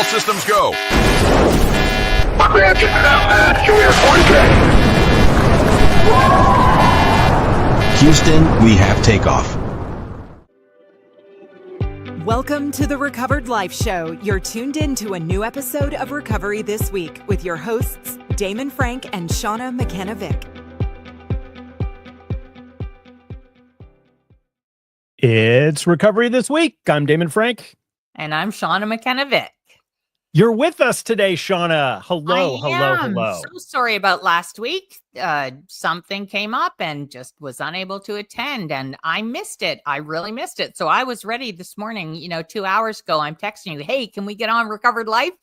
All systems go. Houston, we have takeoff. Welcome to the Recovered Life Show. You're tuned in to a new episode of Recovery This Week with your hosts, Damon Frank and Shauna McKenna Vick. It's Recovery This Week. I'm Damon Frank. And I'm Shauna McKenna Vick. You're with us today, Shauna. Hello. So sorry about last week. Something came up and just was unable to attend, and I missed it. I really missed it. So I was ready this morning, 2 hours ago. I'm texting you, hey, can we get on Recovered Life?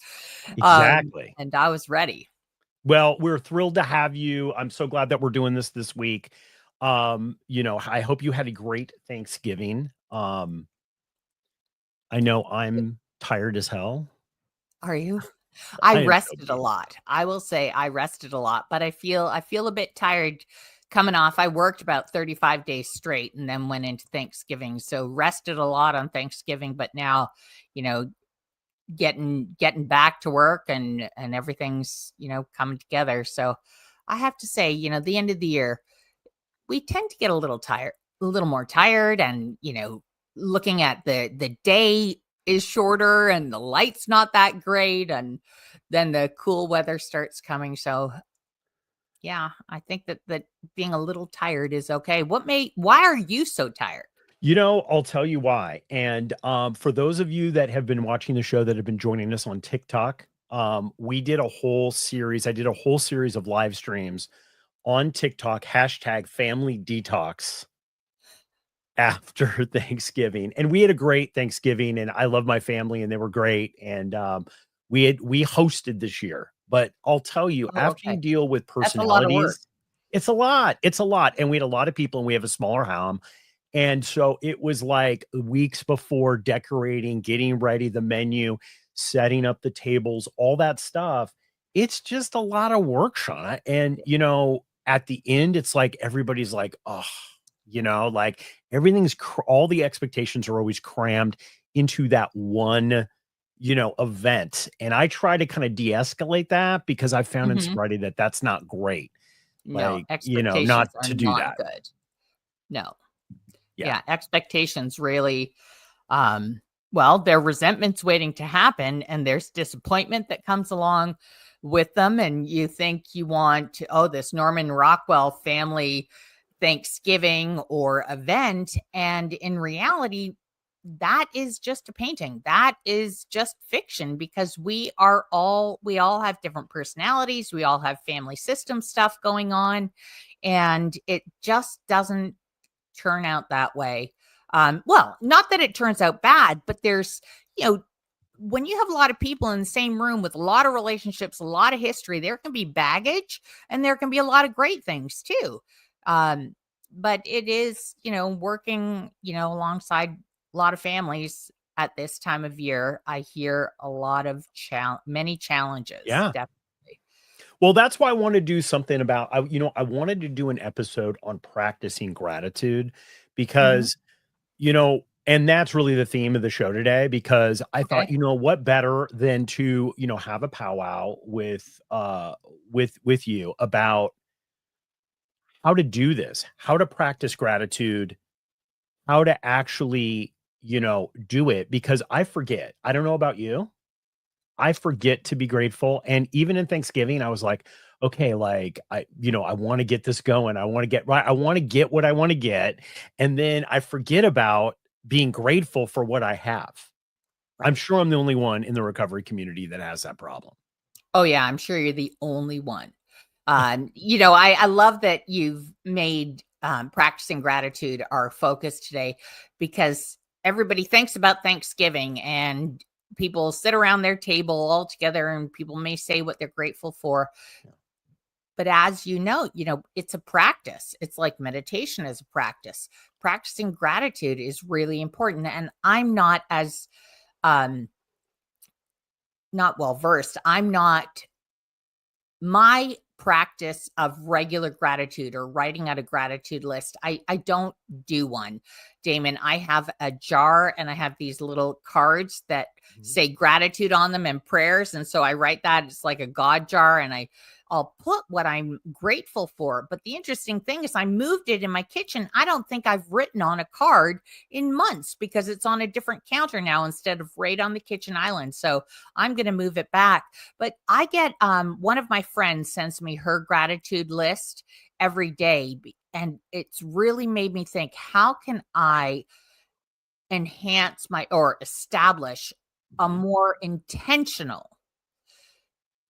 Exactly. And I was ready. Well, we're thrilled to have you. I'm so glad that we're doing this week. I hope you had a great Thanksgiving. I know I'm tired as hell. Are you? I rested a lot. I will say I rested a lot, but I feel a bit tired coming off. I worked about 35 days straight and then went into Thanksgiving. So rested a lot on Thanksgiving, but now, getting back to work and everything's, coming together. So I have to say, the end of the year, we tend to get a little more tired and, looking at the day is shorter and the light's not that great, and then the cool weather starts coming. So yeah, I think that being a little tired is okay. Why are you so tired? I'll tell you why. And for those of you that have been watching the show, that have been joining us on TikTok, we did a whole series. I did a whole series of live streams on TikTok, #family detox, after Thanksgiving. And we had a great Thanksgiving, and I love my family and they were great. And we hosted this year, but I'll tell you, after you deal with personalities, it's a lot. And we had a lot of people, and we have a smaller home. And so it was like weeks before, decorating, getting ready, the menu, setting up the tables, all that stuff. It's just a lot of work, Shauna. And, at the end, it's like, everybody's like, oh, like everything's, all the expectations are always crammed into that one, event. And I try to kind of de-escalate that, because I found in sobriety that that's not great. No, expectations not are to do not that. Good. No. Yeah. Expectations really, there are resentments waiting to happen, and there's disappointment that comes along with them. And you think you want, this Norman Rockwell family Thanksgiving or event. And in reality, that is just a painting. That is just fiction, because we all have different personalities. We all have family system stuff going on, and it just doesn't turn out that way. Not that it turns out bad, but there's, when you have a lot of people in the same room with a lot of relationships, a lot of history, there can be baggage, and there can be a lot of great things too. But it is, working, alongside a lot of families at this time of year. I hear a lot of many challenges. Yeah. Definitely. Well, that's why I want to do something about, I wanted to do an episode on practicing gratitude, because, and that's really the theme of the show today, because I thought, what better than to, have a powwow with you about how to do this, how to practice gratitude, how to actually, do it, because I forget. I don't know about you. I forget to be grateful. And even in Thanksgiving, I was like, okay, like I want to get this going. I want to get right. I want to get what I want to get. And then I forget about being grateful for what I have. I'm sure I'm the only one in the recovery community that has that problem. Oh yeah. I'm sure you're the only one. I love that you've made practicing gratitude our focus today, because everybody thinks about Thanksgiving and people sit around their table all together, and people may say what they're grateful for. Yeah. But as it's a practice. It's like meditation is a practice. Practicing gratitude is really important. And I'm not as not well versed. My practice of regular gratitude or writing out a gratitude list. I don't do one, Damon. I have a jar and I have these little cards that say gratitude on them and prayers. And so I write that. It's like a God jar, and I'll put what I'm grateful for. But the interesting thing is I moved it in my kitchen. I don't think I've written on a card in months because it's on a different counter now instead of right on the kitchen island. So I'm going to move it back. But I get one of my friends sends me her gratitude list every day. And it's really made me think, how can I enhance or establish a more intentional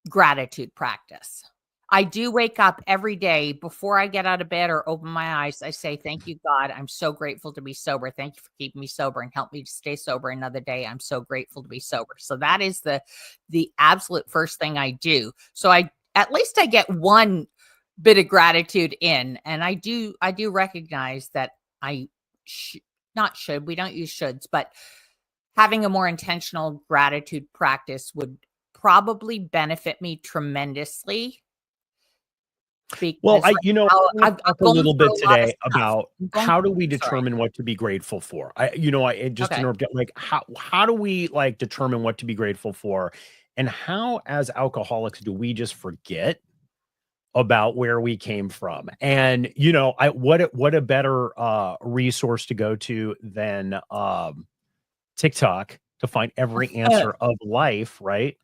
gratitude practice? I do wake up every day before I get out of bed or open my eyes. I say, thank you, God. I'm so grateful to be sober. Thank you for keeping me sober and help me to stay sober another day. I'm so grateful to be sober. So that is the absolute first thing I do. So at least I get one bit of gratitude in, and I do recognize that we don't use shoulds, but having a more intentional gratitude practice would probably benefit me tremendously. Well, I've talk a little bit today about how do we Sorry. determine what to be grateful for? Interrupt. Like, how do we like determine what to be grateful for, and how, as alcoholics, do we just forget about where we came from? And what a better resource to go to than TikTok to find every answer of life, right?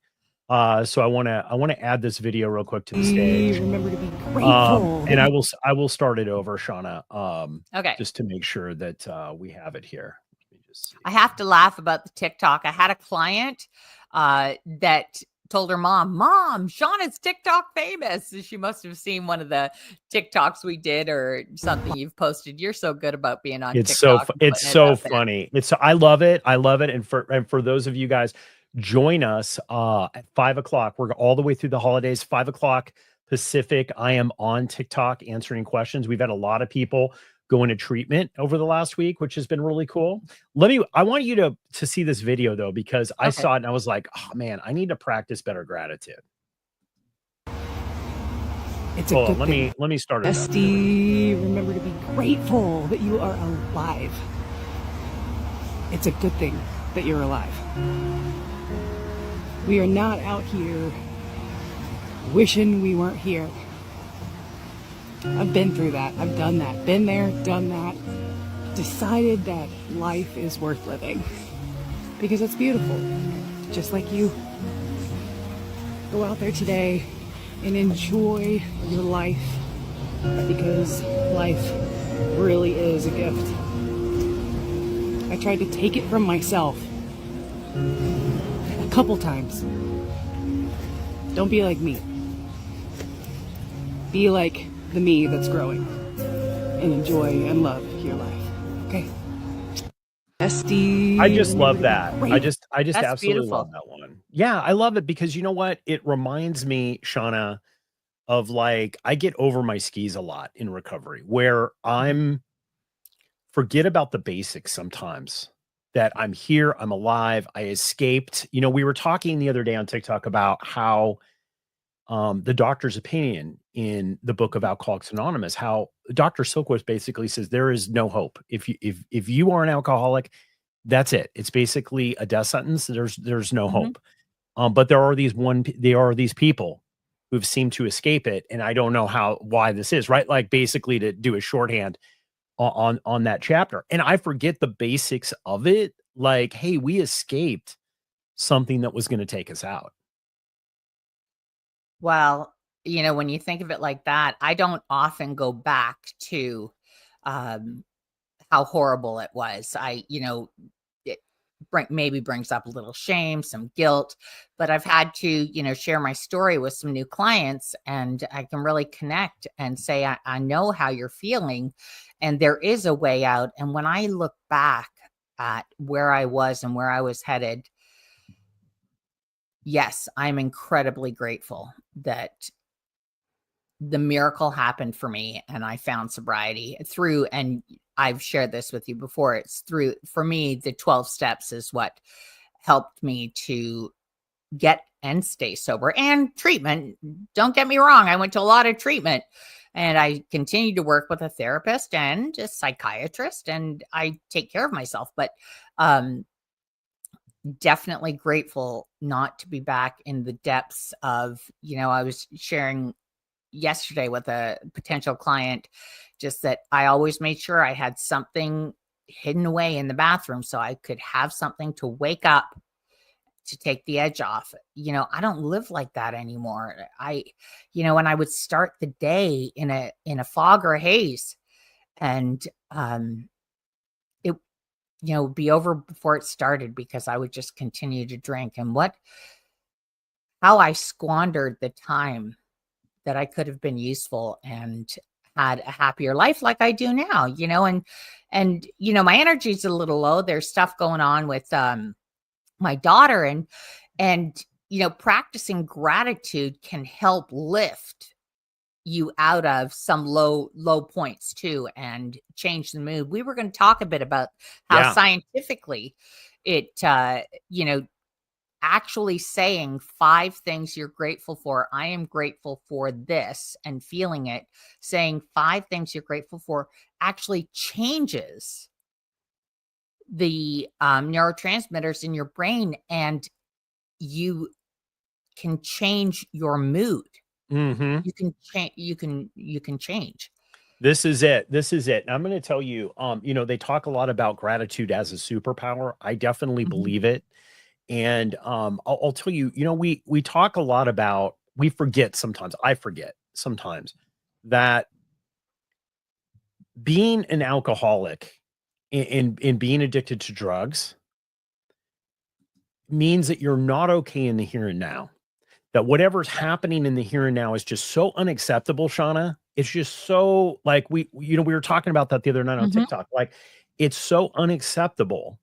So I want to add this video real quick to the stage. Remember to be grateful. And I will start it over, Shauna. Okay. Just to make sure that we have it here. Let me just see. I have to laugh about the TikTok. I had a client that told her mom, Shauna's TikTok famous. She must have seen one of the TikToks we did or something you've posted. You're so good about being on TikTok. It's so funny. I love it. And for those of you guys, join us at 5 o'clock. We're all the way through the holidays, 5 o'clock Pacific. I am on TikTok answering questions. We've had a lot of people go into treatment over the last week, which has been really cool. I want you to see this video though, because I saw it and I was like, oh man, I need to practice better gratitude. It's a good thing. Let me start it. Bestie, remember to be grateful that you are alive. It's a good thing that you're alive. We are not out here wishing we weren't here. I've been through that. I've done that. Been there, done that. Decided that life is worth living because it's beautiful. Just like you. Go out there today and enjoy your life because life really is a gift. I tried to take it from myself a couple times. Don't be like me. Be like the me that's growing and enjoy and love your life. Okay. Bestie. I just love that. I just That's absolutely beautiful. love that one. Yeah, I love it because you know what? It reminds me, Shauna, of like I get over my skis a lot in recovery where I'm forget about the basics sometimes. That I'm here, I'm alive, I escaped. We were talking the other day on TikTok about how the doctor's opinion in the book of Alcoholics Anonymous, how Dr. Silkworth basically says there is no hope. If you are an alcoholic, that's it. It's basically a death sentence. There's no hope. But there are these people who've seemed to escape it, and I don't know why this is, right? Like basically to do a shorthand on that chapter. And I forget the basics of it. Like, hey, we escaped something that was going to take us out. Well, when you think of it like that, I don't often go back to how horrible it was. It maybe brings up a little shame, some guilt, but I've had to, share my story with some new clients, and I can really connect and say, I know how you're feeling and there is a way out. And when I look back at where I was and where I was headed, yes, I'm incredibly grateful that the miracle happened for me and I found sobriety through, and I've shared this with you before, it's through, for me, the 12 steps is what helped me to get and stay sober, and treatment. Don't get me wrong. I went to a lot of treatment, and I continue to work with a therapist and a psychiatrist, and I take care of myself, but definitely grateful not to be back in the depths of, I was sharing yesterday with a potential client, just that I always made sure I had something hidden away in the bathroom so I could have something to wake up to take the edge off. I don't live like that anymore. When I would start the day in a fog or a haze, and it would be over before it started because I would just continue to drink, and how I squandered the time that I could have been useful and had a happier life like I do now, and my energy's a little low. There's stuff going on with my daughter, and practicing gratitude can help lift you out of some low points too, and change the mood. We were going to talk a bit about how scientifically it actually saying 5 things you're grateful for. I am grateful for this, and feeling it, saying 5 things you're grateful for actually changes the neurotransmitters in your brain, and you can change your mood. Mm-hmm. You can change. This is it. And I'm going to tell you, they talk a lot about gratitude as a superpower. I definitely believe it. And I'll tell you, we talk a lot about, I forget sometimes that being an alcoholic and being addicted to drugs means that you're not okay in the here and now. That whatever's happening in the here and now is just so unacceptable, Shauna. It's just so, like, we were talking about that the other night on TikTok. Like, it's so unacceptable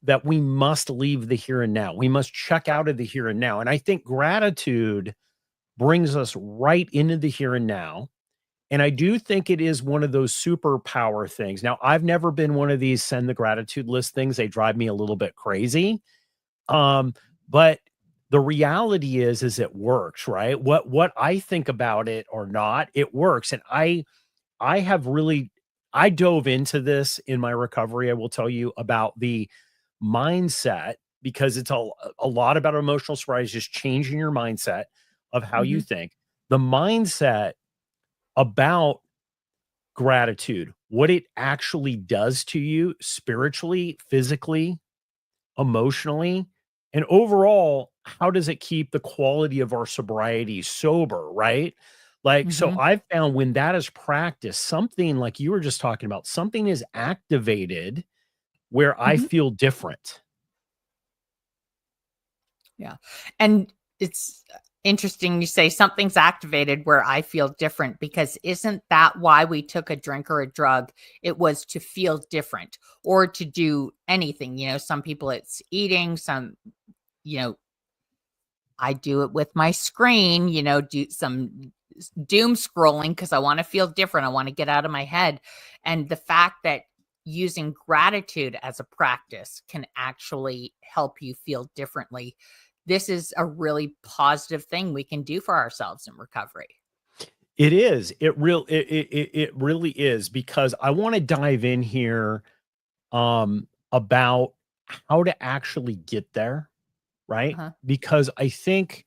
that we must leave the here and now. We must check out of the here and now. And I think gratitude brings us right into the here and now. And I do think it is one of those superpower things. Now, I've never been one of these send the gratitude list things. They drive me a little bit crazy. But the reality is it works, right? What I think about it or not, it works. And I dove into this in my recovery. I will tell you about the mindset, because it's a lot about emotional sobriety, just changing your mindset of how you think. The mindset about gratitude, what it actually does to you spiritually, physically, emotionally, and overall, how does it keep the quality of our sobriety sober, right? Like, so I've found when that is practiced, something like you were just talking about, something is activated where I feel different. Yeah. And it's interesting you say something's activated where I feel different, because isn't that why we took a drink or a drug? It was to feel different or to do anything. Some people it's eating, some, I do it with my screen, do some doom scrolling because I want to feel different. I want to get out of my head. And the fact that using gratitude as a practice can actually help you feel differently. This is a really positive thing we can do for ourselves in recovery. It is. It really is, because I want to dive in here about how to actually get there, right? Because I think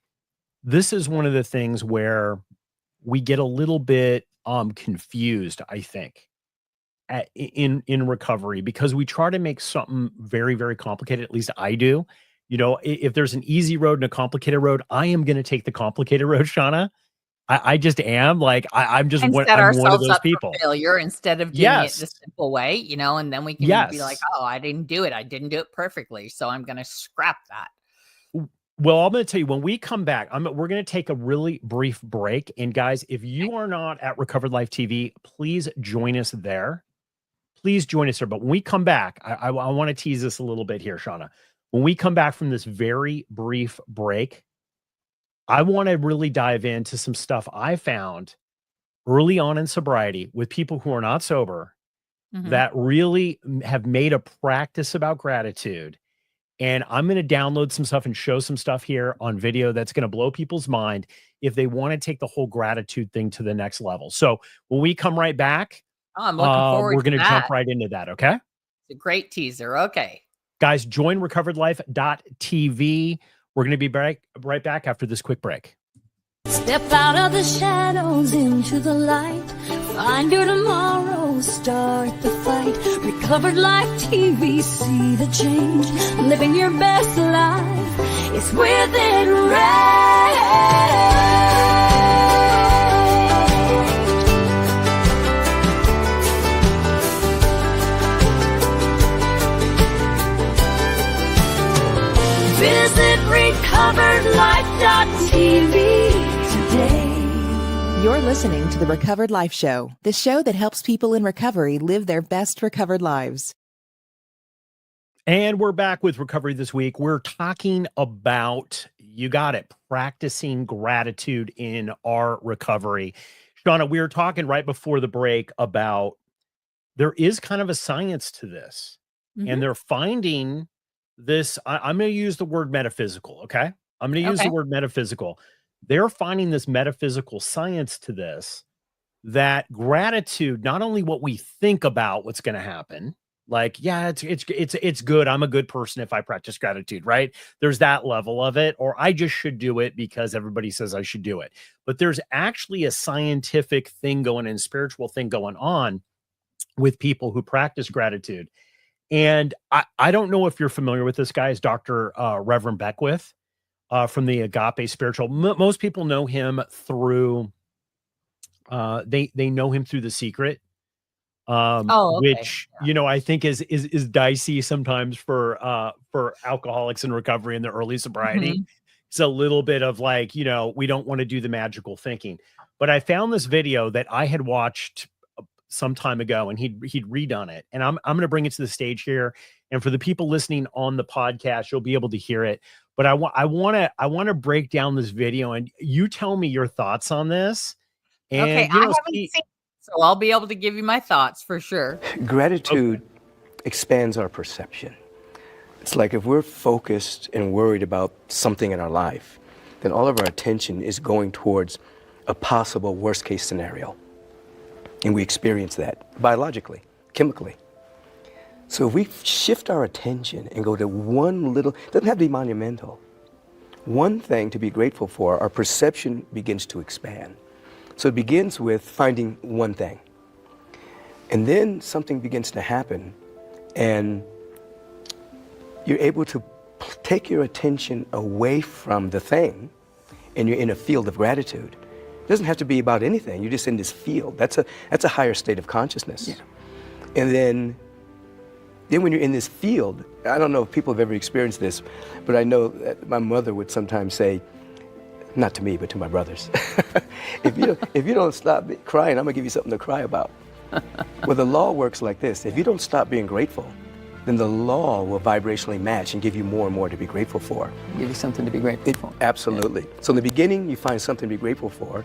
this is one of the things where we get a little bit confused, I think, in recovery, because we try to make something very, very complicated. At least I do. If there's an easy road and a complicated road, I am going to take the complicated road, Shauna. I just am. Like, I'm just and one, set I'm one of ourselves those up people. for failure instead of doing it the simple way, and then we can be like, oh, I didn't do it. I didn't do it perfectly. So I'm going to scrap that. Well, I'm going to tell you, when we come back, we're going to take a really brief break. And guys, if you are not at Recovered Life TV, please join us there. Please join us there. But when we come back, I want to tease this a little bit here, Shauna. When we come back from this very brief break, I want to really dive into some stuff I found early on in sobriety with people who are not sober that really have made a practice about gratitude. And I'm going to download some stuff and show some stuff here on video that's going to blow people's mind if they want to take the whole gratitude thing to the next level. So when we come right back, Oh, I'm looking forward we're to going to that. jump right into that. Okay. It's a great teaser. Okay. Guys, join recoveredlife.tv. We're going to be right back after this quick break. Step out of the shadows into the light. Find your tomorrow, start the fight. Recovered Life TV, see the change. Living your best life, it's within reach. Visit recoveredlife.tv today. You're listening to The Recovered Life Show, the show that helps people in recovery live their best recovered lives. And we're back with Recovery This Week. We're talking about, you got it, practicing gratitude in our recovery. Shauna, we were talking right before the break about there is kind of a science to this. And they're finding this, I'm going to use the word metaphysical, okay? I'm going to use the word metaphysical. They're finding this metaphysical science to this, that gratitude, not only what we think about what's going to happen, like, yeah, it's good. I'm a good person if I practice gratitude, right? There's that level of it, or I just should do it because everybody says I should do it. But there's actually a scientific thing going and spiritual thing going on with people who practice gratitude. And I don't know if you're familiar with this guy, is Dr. Reverend Beckwith from the Agape Spiritual. Most people know him through, they know him through The Secret, which, you know, I think is dicey sometimes for alcoholics in recovery in their early sobriety. It's a little bit of like, you know, we don't want to do the magical thinking. But I found this video that I had watched some time ago, and he'd redone it, and I'm going to bring it to the stage here, and for the people listening on the podcast, you'll be able to hear it. But I want to break down this video, and you tell me your thoughts on this. And Okay, I haven't seen it, so I'll be able to give you my thoughts for sure. Gratitude expands our perception. It's like if we're focused and worried about something in our life, then all of our attention is going towards a possible worst case scenario. And we experience that biologically, chemically. So if we shift our attention and go to one little, it doesn't have to be monumental, one thing to be grateful for, our perception begins to expand. So it begins with finding one thing. And then something begins to happen, and you're able to take your attention away from the thing, and you're in a field of gratitude. It doesn't have to be about anything. You're just in this field. That's a higher state of consciousness. Yeah. And then when you're in this field, I don't know if people have ever experienced this, but I know that my mother would sometimes say, not to me, but to my brothers, if you don't stop crying, I'm gonna give you something to cry about. Well, the law works like this. If you don't stop being grateful, then the law will vibrationally match and give you more and more to be grateful for. Give you something to be grateful for. Absolutely. Yeah. So in the beginning, you find something to be grateful for,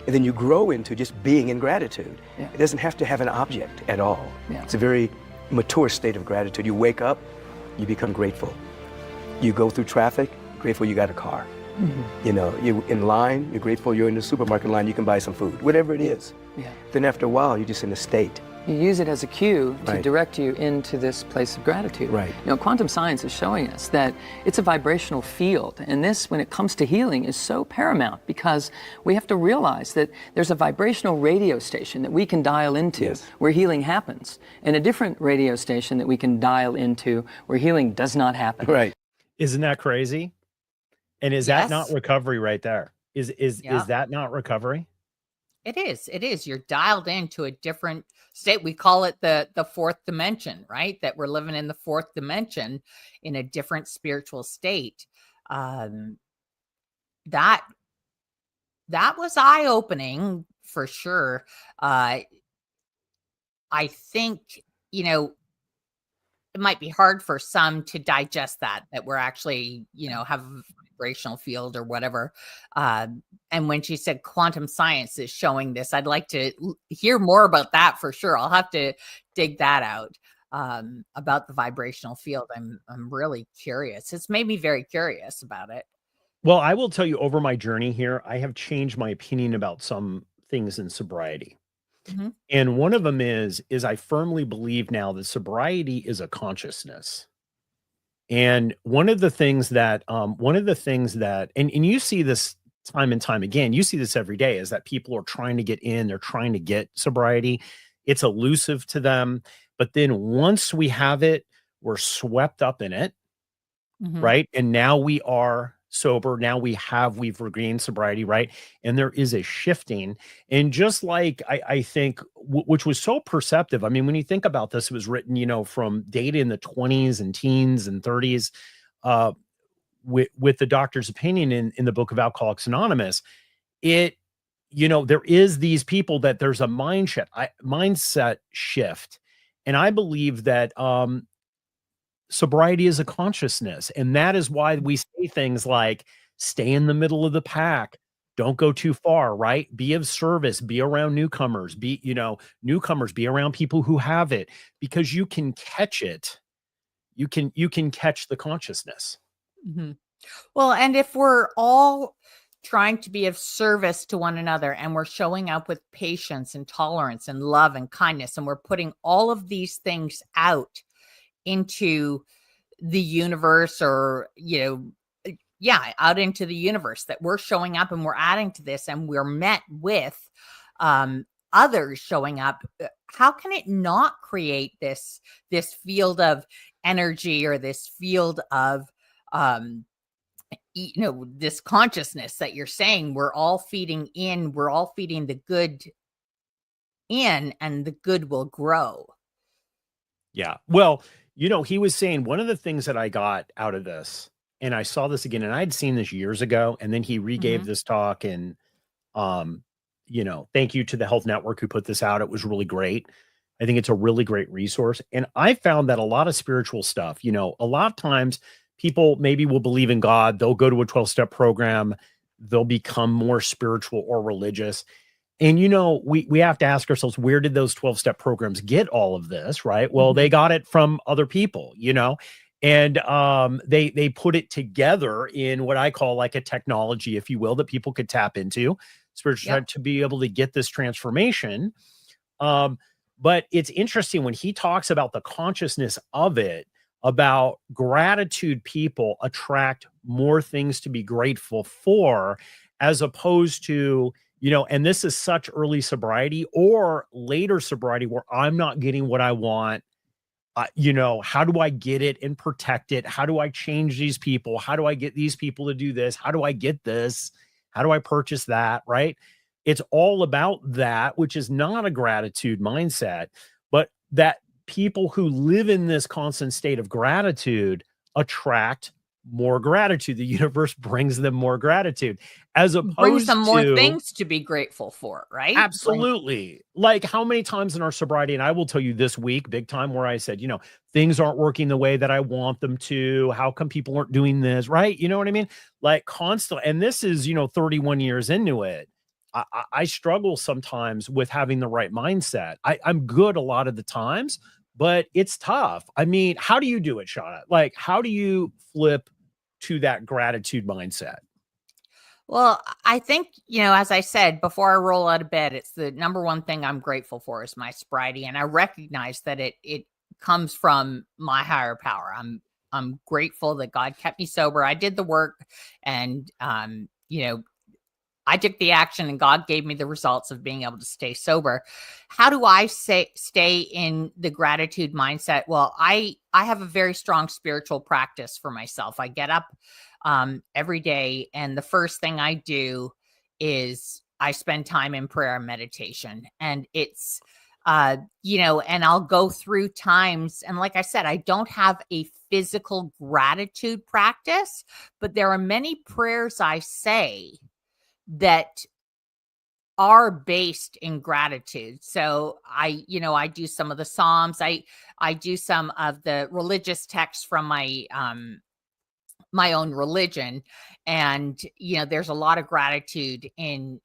and then you grow into just being in gratitude. Yeah. It doesn't have to have an object at all. Yeah. It's a very mature state of gratitude. You wake up, you become grateful. You go through traffic, grateful you got a car. Mm-hmm. You know, you're in line, you're grateful you're in the supermarket line, you can buy some food, whatever it is. Yeah. Then after a while, you're just in a state. You use it as a cue to direct you into this place of gratitude. Right. You know, quantum science is showing us that it's a vibrational field, and this, when it comes to healing, is so paramount because we have to realize that there's a vibrational radio station that we can dial into where healing happens, and a different radio station that we can dial into where healing does not happen. Right. Isn't that crazy? And is that not recovery right there? Is that not recovery? It is. It is. You're dialed into a different state. We call it the fourth dimension, right? That we're living in the fourth dimension in a different spiritual state. That was eye-opening for sure. I think, you know, it might be hard for some to digest that we're actually, you know, have a vibrational field or whatever. And when she said quantum science is showing this, I'd like to hear more about that for sure. I'll have to dig that out. about the vibrational field. I'm really curious. It's made me very curious about it. Well, I will tell you, over my journey here, I have changed my opinion about some things in sobriety. Mhm. And one of them is I firmly believe now that sobriety is a consciousness. And one of the things that, and you see this time and time again, you see this every day, is that people are trying to get in, they're trying to get sobriety. It's elusive to them. But then once we have it, we're swept up in it, Mhm. right? And now we are sober. Now we've regained sobriety, right? And there is a shifting. And just like I think, which was so perceptive. I mean, when you think about this, it was written, from data in the 20s and teens and 30s, uh, with the doctor's opinion in the book of Alcoholics Anonymous. It, there is these people that there's a mindset shift. And I believe that, sobriety is a consciousness, and that is why we say things like, "Stay in the middle of the pack. Don't go too far," right? Be of service, be around newcomers, newcomers, be around people who have it, because you can catch it. You can catch the consciousness. Mhm. Well, and if we're all trying to be of service to one another and we're showing up with patience and tolerance and love and kindness, and we're putting all of these things out into the universe, or, yeah, out into the universe, that we're showing up and we're adding to this, and we're met with others showing up, how can it not create this field of energy, or this field of um this consciousness that you're saying we're all feeding in, we're all feeding the good in, and the good will grow. Yeah. Well, he was saying one of the things that I got out of this, and I saw this again, and I'd seen this years ago, and then he regave Mhm. this talk, and um, thank you to the Health Network who put this out. It was really great. I think it's a really great resource. And I found that a lot of spiritual stuff, a lot of times people maybe will believe in God, they'll go to a 12-step program, they'll become more spiritual or religious. And we have to ask ourselves, where did those 12-step programs get all of this, right? Well, they Mhm. got it from other people, and they put it together in what I call like a technology, if you will, that people could tap into spiritual Yep. to be able to get this transformation. Um, but it's interesting when he talks about the consciousness of it, about gratitude, people attract more things to be grateful for, as opposed to, and this is such early sobriety or later sobriety where I'm not getting what I want. How do I get it and protect it? How do I change these people? How do I get these people to do this? How do I get this? How do I purchase that? Right? It's all about that, which is not a gratitude mindset, but that people who live in this constant state of gratitude attract more gratitude. The universe brings them more gratitude, as Brings them opposed more to. things to be grateful for, right? Absolutely. Like, how many times in our sobriety, and I will tell you this week, big time, where I said, things aren't working the way that I want them to. How come people aren't doing this? Right. You know what I mean? Like, constant. And this is, 31 years into it. I struggle sometimes with having the right mindset. I'm good a lot of the times, but it's tough. I mean, how do you do it, Shauna? Like, how do you flip to that gratitude mindset? Well, I think, as I said, before I roll out of bed, it's the number one thing I'm grateful for is my sobriety. And I recognize that it comes from my higher power. I'm grateful that God kept me sober. I did the work, and I took the action, and God gave me the results of being able to stay sober. How do I stay in the gratitude mindset? Well, I have a very strong spiritual practice for myself. I get up every day, and the first thing I do is I spend time in prayer and meditation. And it's and I'll go through times, and like I said, I don't have a physical gratitude practice, but there are many prayers I say that are based in gratitude. So I do some of the Psalms. I do some of the religious texts from my own religion. And there's a lot of gratitude in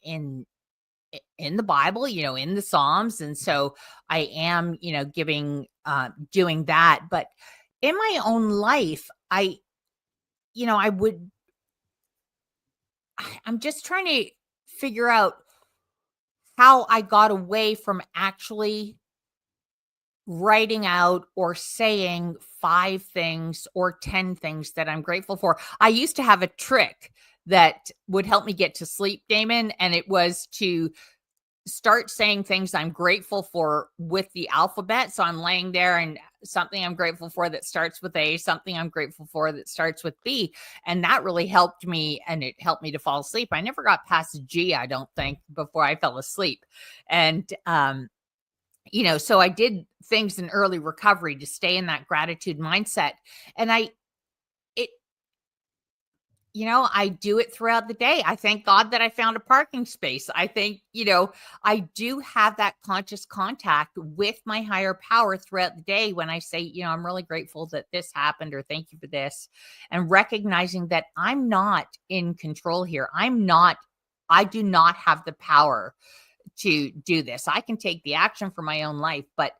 in the Bible, in the Psalms. And so I am, doing that. But in my own life, I'm just trying to figure out how I got away from actually writing out or saying 5 things or 10 things that I'm grateful for. I used to have a trick that would help me get to sleep, Damon, and it was to start saying things I'm grateful for with the alphabet. So I'm laying there and something I'm grateful for that starts with A, something I'm grateful for that starts with B. And that really helped me, and it helped me to fall asleep. I never got past G, I don't think, before I fell asleep. And, so I did things in early recovery to stay in that gratitude mindset. And I do it throughout the day. I thank God that I found a parking space. I think, I do have that conscious contact with my higher power throughout the day when I say, I'm really grateful that this happened, or thank you for this, and recognizing that I'm not in control here. I do not have the power to do this. I can take the action for my own life, but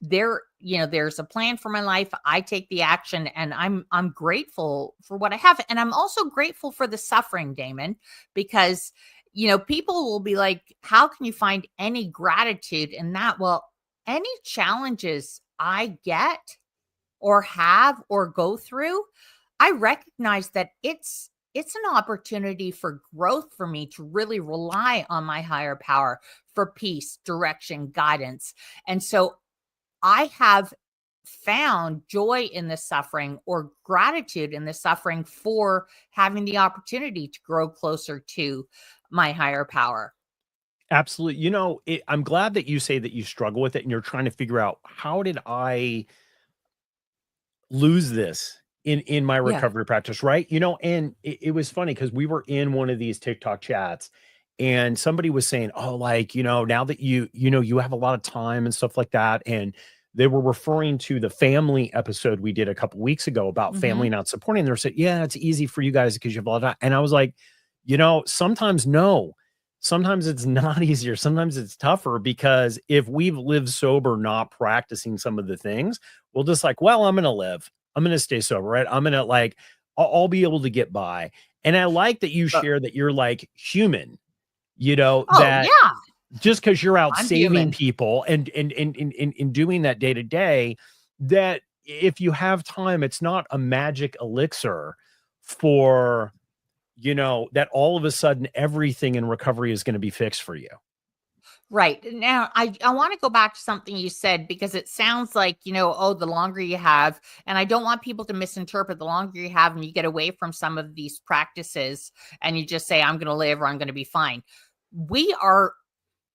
there's a plan for my life. I take the action, and I'm grateful for what I have. And I'm also grateful for the suffering, Damon, because, people will be like, how can you find any gratitude in that? Well, any challenges I get or have or go through, I recognize that it's an opportunity for growth for me to really rely on my higher power for peace, direction, guidance. And so I have found joy in the suffering, or gratitude in the suffering, for having the opportunity to grow closer to my higher power. Absolutely. I'm glad that you say that you struggle with it and you're trying to figure out, how did I lose this in my Yeah. recovery practice, right? And it was funny because we were in one of these TikTok chats, and somebody was saying, oh, like, now that you have a lot of time and stuff like that. And they were referring to the family episode we did a couple weeks ago about family not supporting. They said, yeah, it's easy for you guys because you have a lot of time. And I was like, sometimes sometimes it's not easier. Sometimes it's tougher, because if we've lived sober, not practicing some of the things, we'll just like, well, I'm going to stay sober, right? I'm going to I'll be able to get by. And I like that you share that you're like human, Oh, that yeah. just because you're out I'm saving human. people and in doing that day to day, that if you have time, it's not a magic elixir for, that all of a sudden everything in recovery is going to be fixed for you. Right. Now, I want to go back to something you said, because it sounds like, the longer you have, and I don't want people to misinterpret, the longer you have and you get away from some of these practices and you just say, I'm going to live, or I'm going to be fine.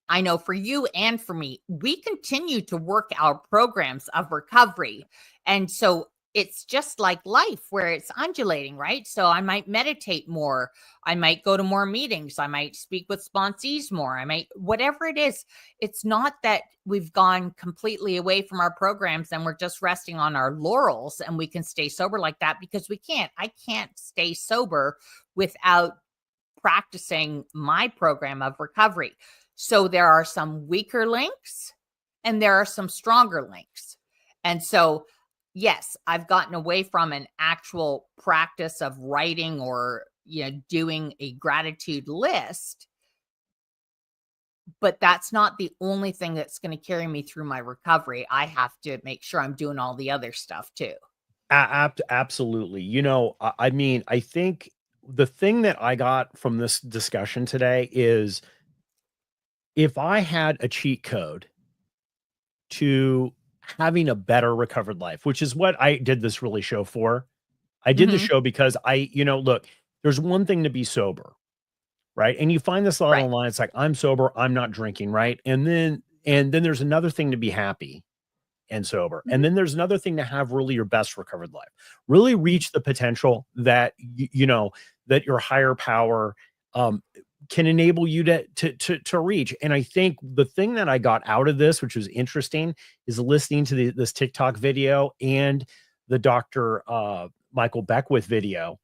I know for you and for me, we continue to work our programs of recovery. And so it's just like life, where it's undulating, right? So I might meditate more. I might go to more meetings. I might speak with sponsees more. Whatever it is, it's not that we've gone completely away from our programs and we're just resting on our laurels and we can stay sober like that, because we can't. I can't stay sober without practicing my program of recovery. So there are some weaker links and there are some stronger links. And so, yes, I've gotten away from an actual practice of writing or, doing a gratitude list, but that's not the only thing that's going to carry me through my recovery. I have to make sure I'm doing all the other stuff too. Absolutely. I think the thing that I got from this discussion today is, if I had a cheat code to having a better recovered life, which is what I did this really show for. I did the show because look, there's one thing to be sober, right? And you find this a lot online. It's like, I'm sober, I'm not drinking, right? And then there's another thing to be happy and sober. And then there's another thing to have really your best recovered life. Really reach the potential that that your higher power can enable you to reach. And I think the thing that I got out of this, which was interesting, is listening to this TikTok video and the Dr. Michael Beckwith video,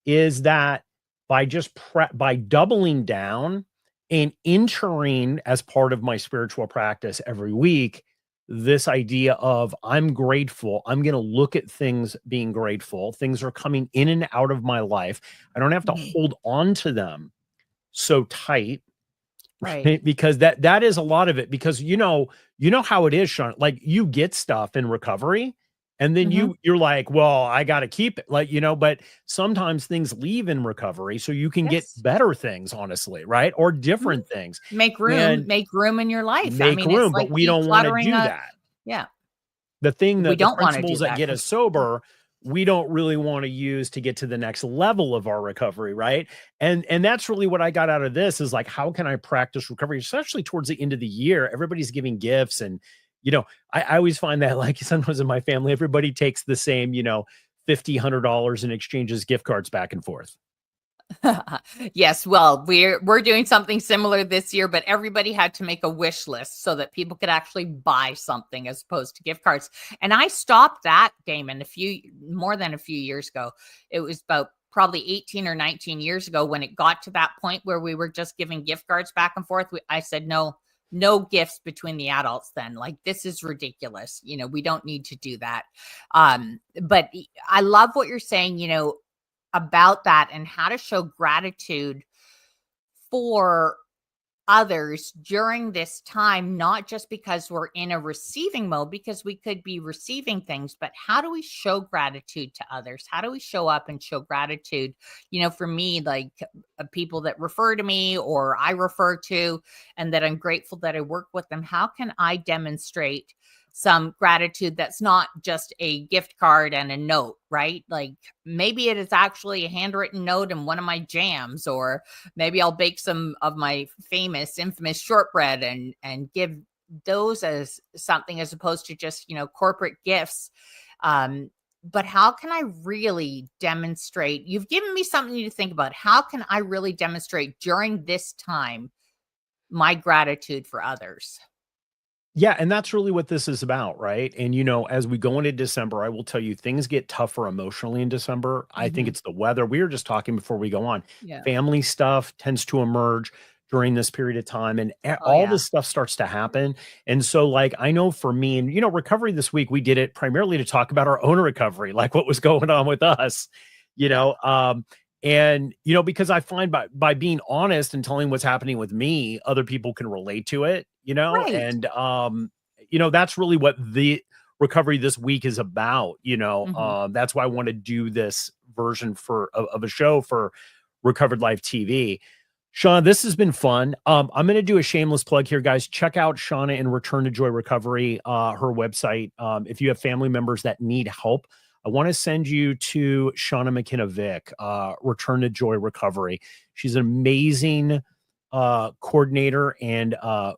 is that by doubling down and entering as part of my spiritual practice every week, this idea of I'm grateful. I'm going to look at things being grateful. Things are coming in and out of my life. I don't have to hold on to them so tight, Right. because that is a lot of it, because you know how it is, Sean. Like, you get stuff in recovery and then you're like, well, I got to keep it, like, but sometimes things leave in recovery so you can get Yes. better things, honestly, right? Or different things. Make And room in your life. I make mean, it's room, like but we don't want to decluttering do a that. yeah. The thing We that the don't want to do principles that that get us 'cause sober, we don't really want to use to get to the next level of our recovery, right? And that's really what I got out of this, is like, how can I practice recovery, especially towards the end of the year? Everybody's giving gifts, and I always find that, like, sometimes in my family, everybody takes the same, $50, $100 and exchanges gift cards back and forth. Yes, well, we're doing something similar this year, but everybody had to make a wish list so that people could actually buy something as opposed to gift cards. And I stopped that, Damon, more than a few years ago. It was about probably 18 or 19 years ago when it got to that point where we were just giving gift cards back and forth. I said, no gifts between the adults then. Like, this is ridiculous. We don't need to do that. But I love what you're saying, about that and how to show gratitude for others during this time, not just because we're in a receiving mode, because we could be receiving things, but how do we show gratitude to others? How do we show up and show gratitude? For me, like, people that refer to me or I refer to, and that I'm grateful that I work with them. How can I demonstrate some gratitude that's not just a gift card and a note, right? Like, maybe it is actually a handwritten note in one of my jams, or maybe I'll bake some of my infamous shortbread and give those as something, as opposed to just, corporate gifts. But how can I really demonstrate? You've given me something to think about. How can I really demonstrate during this time my gratitude for others? Yeah, and that's really what this is about, right? And as we go into December, I will tell you, things get tougher emotionally in December. I think it's the weather. We were just talking before we go on. Yeah. Family stuff tends to emerge during this period of time, and Oh, all yeah. this stuff starts to happen. And so, like, I know for me, and recovery this week, we did it primarily to talk about our own recovery, like what was going on with us, and because I find by being honest and telling what's happening with me, other people can relate to it, Right. and that's really what the recovery this week is about. That's why I want to do this version of a show for Recovered Life TV. Shauna, this has been fun. I'm going to do a shameless plug here, guys. Check out Shauna and Return to Joy Recovery, her website. If you have family members that need help, I want to send you to Shauna McKenna Vick, Return to Joy Recovery. She's an amazing coordinator and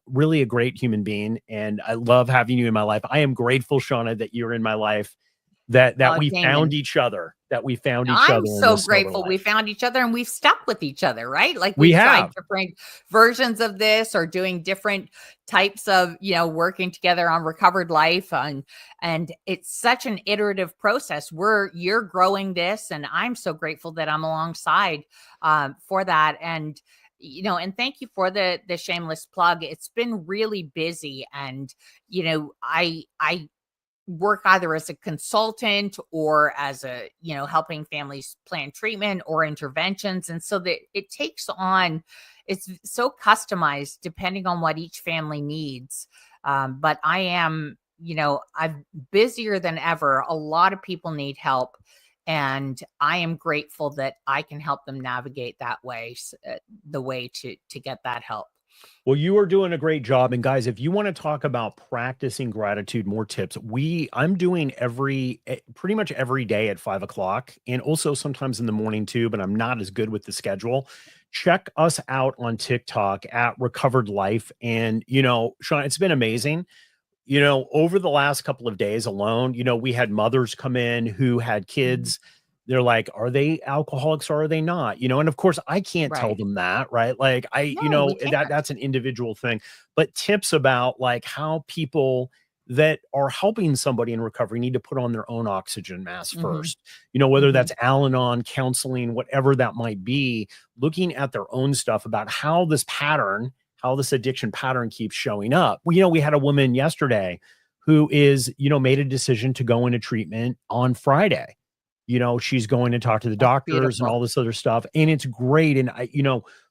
really a great human being. And I love having you in my life. I am grateful, Shauna, that you're in my life, that Oh, we Damon, found each other, I'm in so this sober grateful we life. found each other and we've stuck with each other, right? Like, We we've tried have. different versions of this, or doing different types of, working together on Recovered Life. And it's such an iterative process. You're growing this, and I'm so grateful that I'm alongside for that. And and thank you for the shameless plug. It's been really busy, and I work either as a consultant or as a helping families plan treatment or interventions, and so that it's so customized depending on what each family needs. But I am I'm busier than ever. A lot of people need help, and I am grateful that I can help them navigate that way, the way to get that help. Well, you are doing a great job. And guys, if you want to talk about practicing gratitude, more tips, I'm doing pretty much every day at 5 o'clock, and also sometimes in the morning too, but I'm not as good with the schedule. Check us out on TikTok at Recovered Life. And, Sean, it's been amazing. Over the last couple of days alone, we had mothers come in who had kids. They're like, are they alcoholics or are they not? And of course I can't tell Right. them that, right? Like, No, we can't. that's an individual thing, but tips about like how people that are helping somebody in recovery need to put on their own oxygen mask first. Whether that's Al-Anon, counseling, whatever that might be, looking at their own stuff about how this addiction pattern keeps showing up. We had a woman yesterday who is, made a decision to go into treatment on Friday. She's going to talk to the doctors and all this other stuff. And it's great. And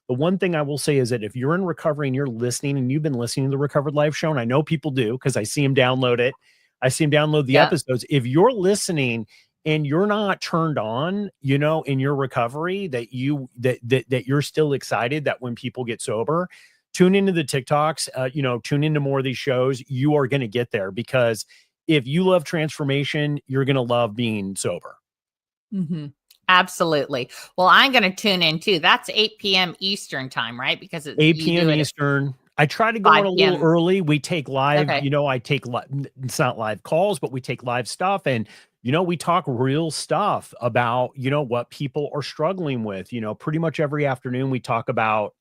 the one thing I will say is that if you're in recovery and you're listening and you've been listening to the Recovered Life Show, and I know people do because I see them download it. I see them download the episodes. If you're listening and you're not turned on, in your recovery, that you're still excited that when people get sober, tune into the TikToks, tune into more of these shows. You are going to get there, because if you love transformation, you're going to love being sober. Absolutely. Well, I'm going to tune in too. That's 8 p.m. Eastern time, right? Because it's 8 p.m. Eastern. I try to go in a little early. We take live, it's not live calls, but we take live stuff. And, we talk real stuff about, what people are struggling with. Pretty much every afternoon we talk about,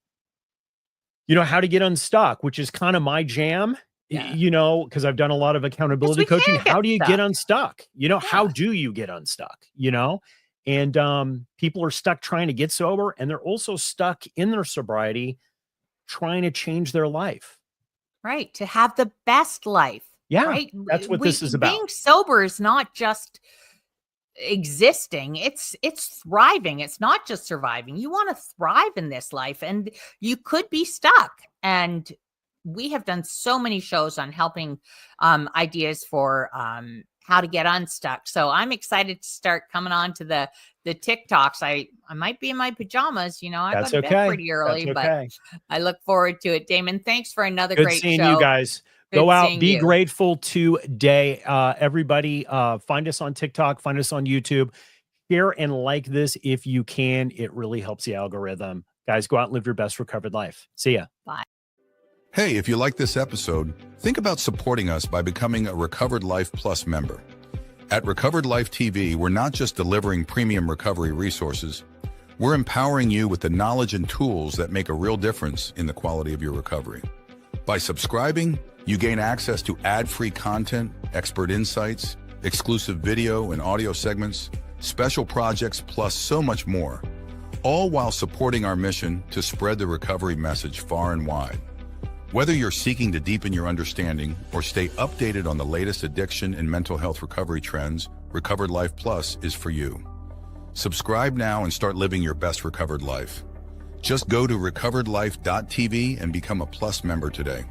how to get unstuck, which is kind of my jam. Because I've done a lot of accountability coaching. How do you get unstuck? How do you get unstuck? And people are stuck trying to get sober, and they're also stuck in their sobriety trying to change their life. Right. To have the best life. Yeah. Right. That's what this is about. Being sober is not just existing, it's thriving. It's not just surviving. You want to thrive in this life, and you could be stuck. And we have done so many shows on helping ideas for how to get unstuck. So I'm excited to start coming on to the TikToks. I might be in my pajamas, I go to bed pretty early, but I look forward to it. Damon, thanks for another great show. Good seeing you guys. Go out, be grateful today. Everybody, find us on TikTok, find us on YouTube. Share and like this if you can. It really helps the algorithm. Guys, go out and live your best recovered life. See ya. Bye. Hey, if you like this episode, think about supporting us by becoming a Recovered Life Plus member. At Recovered Life TV, we're not just delivering premium recovery resources, we're empowering you with the knowledge and tools that make a real difference in the quality of your recovery. By subscribing, you gain access to ad-free content, expert insights, exclusive video and audio segments, special projects, plus so much more, all while supporting our mission to spread the recovery message far and wide. Whether you're seeking to deepen your understanding or stay updated on the latest addiction and mental health recovery trends, Recovered Life Plus is for you. Subscribe now and start living your best recovered life. Just go to recoveredlife.tv and become a Plus member today.